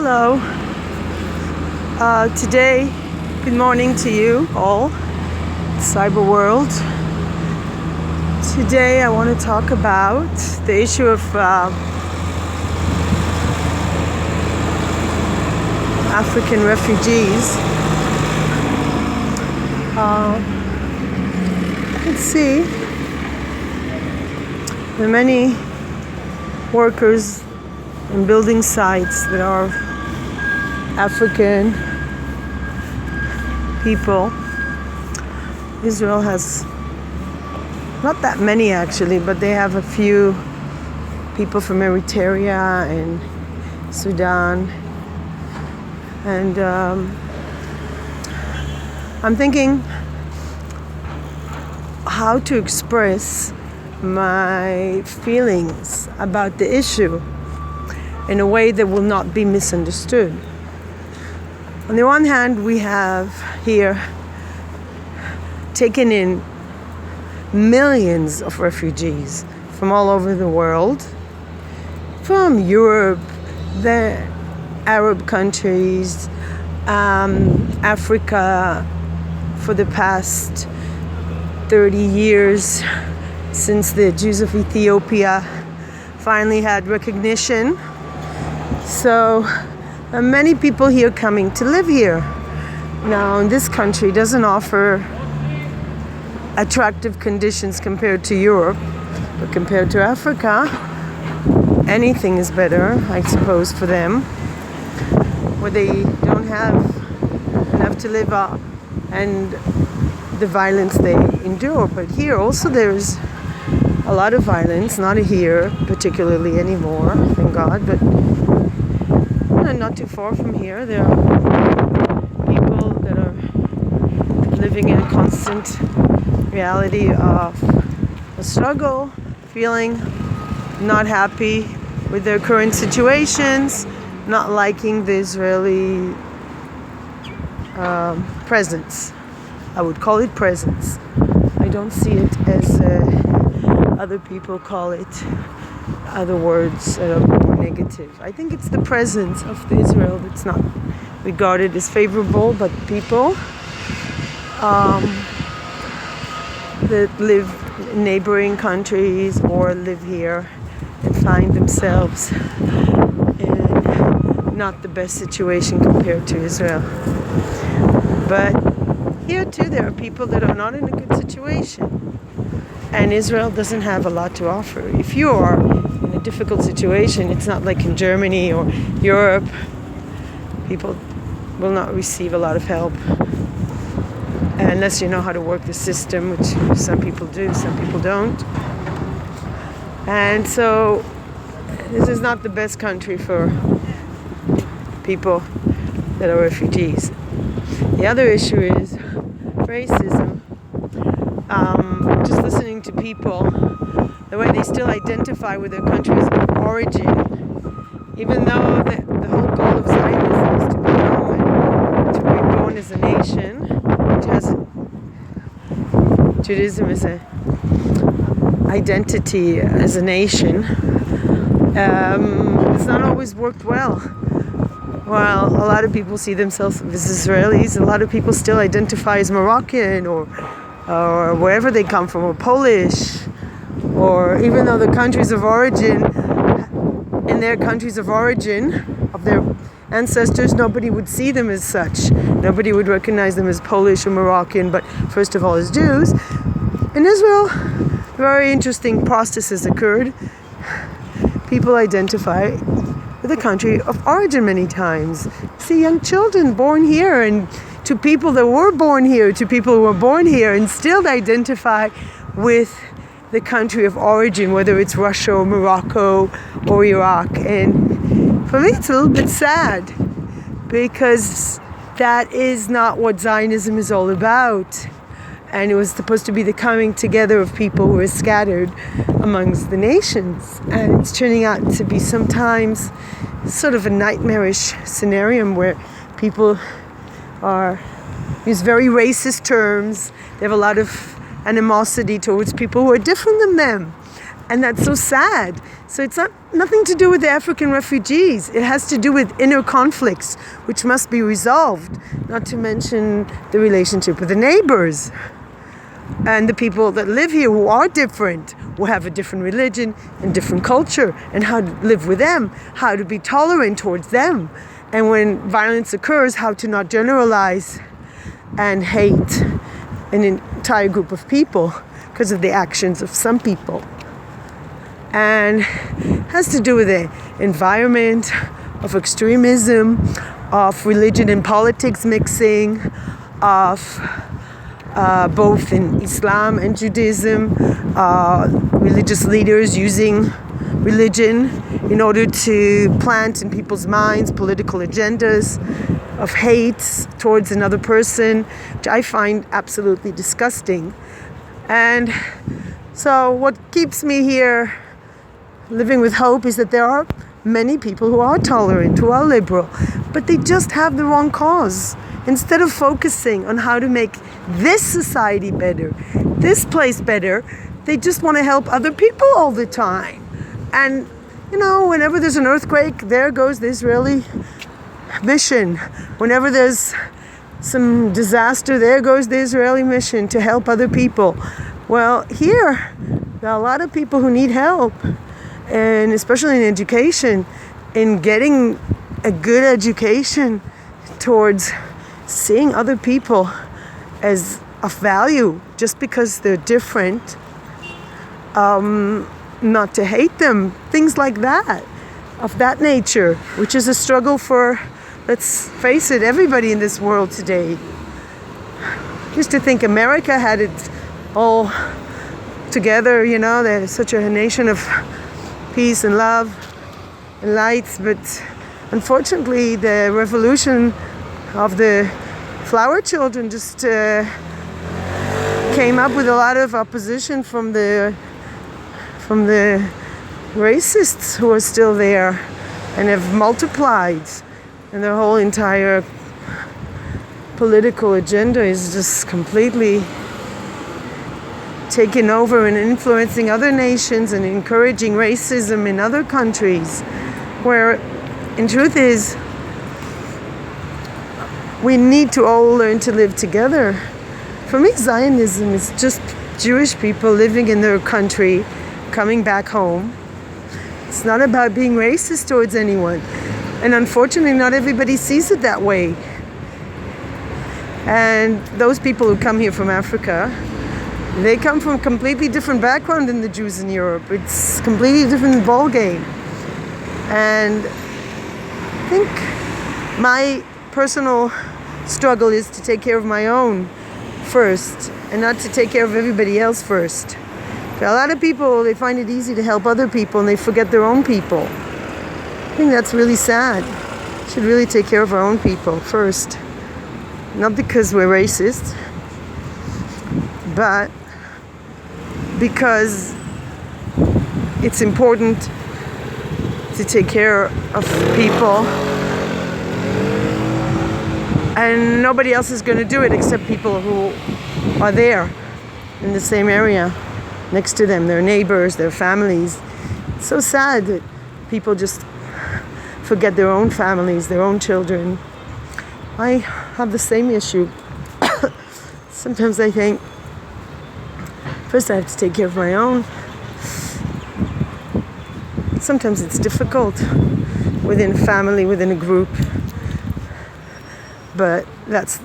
Hello. Today, good morning to you all, cyber world. Today I want to talk about the issue of African refugees. You can see there are many workers in building sites that are African people. Israel has not that many actually, but they have a few people from Eritrea and Sudan. And I'm thinking how to express my feelings about the issue in a way that will not be misunderstood. On the one hand, we have here taken in millions of refugees from all over the world, from Europe, the Arab countries, Africa, for the past 30 years, since the Jews of Ethiopia finally had recognition. So many people here coming to live here. Now, this country doesn't offer attractive conditions compared to Europe, but compared to Africa, anything is better, I suppose, for them, where they don't have enough to live on and the violence they endure. But here also there's a lot of violence, not here particularly anymore, thank God, but not too far from here there are people that are living in a constant reality of a struggle, feeling not happy with their current situations, not liking the Israeli presence. I would call it presence. I don't see it as other people call it other words that are more negative. I think it's the presence of the Israel that's not regarded as favorable, but people that live in neighboring countries or live here and find themselves in not the best situation compared to Israel. But here too there are people that are not in a good situation. And Israel doesn't have a lot to offer. If you are in a difficult situation, it's not like in Germany or Europe. People will not receive a lot of help unless you know how to work the system, which some people do, some people don't. And so this is not the best country for people that are refugees. The other issue is racism. Just listening to people, the way they still identify with their countries of origin, even though the whole goal of Zionism is to be born as a nation, which has Judaism as an identity as a nation. It's not always worked well. While a lot of people see themselves as Israelis, a lot of people still identify as Moroccan or wherever they come from, or Polish, or even though the countries of origin, in their countries of origin of their ancestors, nobody would see them as such. Nobody would recognize them as Polish or Moroccan, but first of all as Jews. In Israel, very interesting processes occurred. People identify with the country of origin many times. See young children born here, and to people that were born here, to people who were born here and still identify with the country of origin, whether it's Russia or Morocco or Iraq. And for me, it's a little bit sad, because that is not what Zionism is all about. And it was supposed to be the coming together of people who are scattered amongst the nations. And it's turning out to be sometimes sort of a nightmarish scenario where people use very racist terms. They have a lot of animosity towards people who are different than them. And that's so sad. So it's nothing to do with the African refugees. It has to do with inner conflicts, which must be resolved, not to mention the relationship with the neighbors and the people that live here who are different, who have a different religion and different culture, and how to live with them, how to be tolerant towards them. And when violence occurs, how to not generalize and hate an entire group of people because of the actions of some people. And has to do with the environment of extremism, of religion and politics mixing, of both in Islam and Judaism, religious leaders using religion in order to plant in people's minds political agendas of hate towards another person, which I find absolutely disgusting. And so what keeps me here living with hope is that there are many people who are tolerant, who are liberal, but they just have the wrong cause. Instead of focusing on how to make this society better, this place better, they just want to help other people all the time. And, whenever there's an earthquake, there goes the Israeli mission. Whenever there's some disaster, there goes the Israeli mission to help other people. Well, here, there are a lot of people who need help, and especially in education, in getting a good education towards seeing other people as of value just because they're different, not to hate them, things like that, of that nature, which is a struggle for, let's face it, everybody in this world today. I used to think America had it all together, they're such a nation of peace and love and lights, but unfortunately the revolution of the flower children just came up with a lot of opposition from the racists who are still there and have multiplied, and their whole entire political agenda is just completely taking over and influencing other nations and encouraging racism in other countries, where in truth is we need to all learn to live together. For me, Zionism is just Jewish people living in their country, coming back home. It's not about being racist towards anyone. And unfortunately, not everybody sees it that way. And those people who come here from Africa, they come from a completely different background than the Jews in Europe. It's a completely different ballgame. And I think my personal struggle is to take care of my own first and not to take care of everybody else first. A lot of people, they find it easy to help other people and they forget their own people. I think that's really sad. We should really take care of our own people first. Not because we're racist, but because it's important to take care of people, and nobody else is going to do it except people who are there in the same area next to them, their neighbors, their families. It's so sad that people just forget their own families, their own children. I have the same issue. Sometimes I think, first I have to take care of my own. Sometimes it's difficult within a family, within a group. But that's,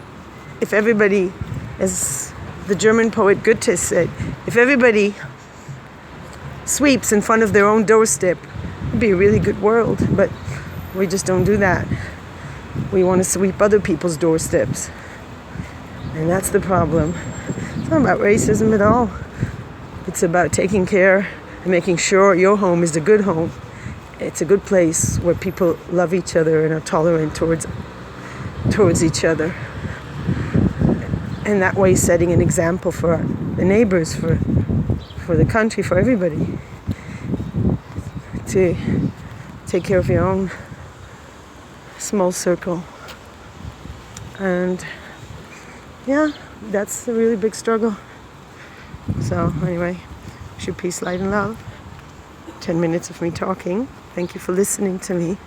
if everybody, as the German poet Goethe said, if everybody sweeps in front of their own doorstep, it'd be a really good world. But we just don't do that. We want to sweep other people's doorsteps. And that's the problem. It's not about racism at all. It's about taking care and making sure your home is a good home. It's a good place where people love each other and are tolerant towards each other. And that way setting an example for the neighbors, for the country, for everybody. To take care of your own small circle. And yeah, that's a really big struggle. So anyway, wish you peace, light, and love. 10 minutes of me talking. Thank you for listening to me.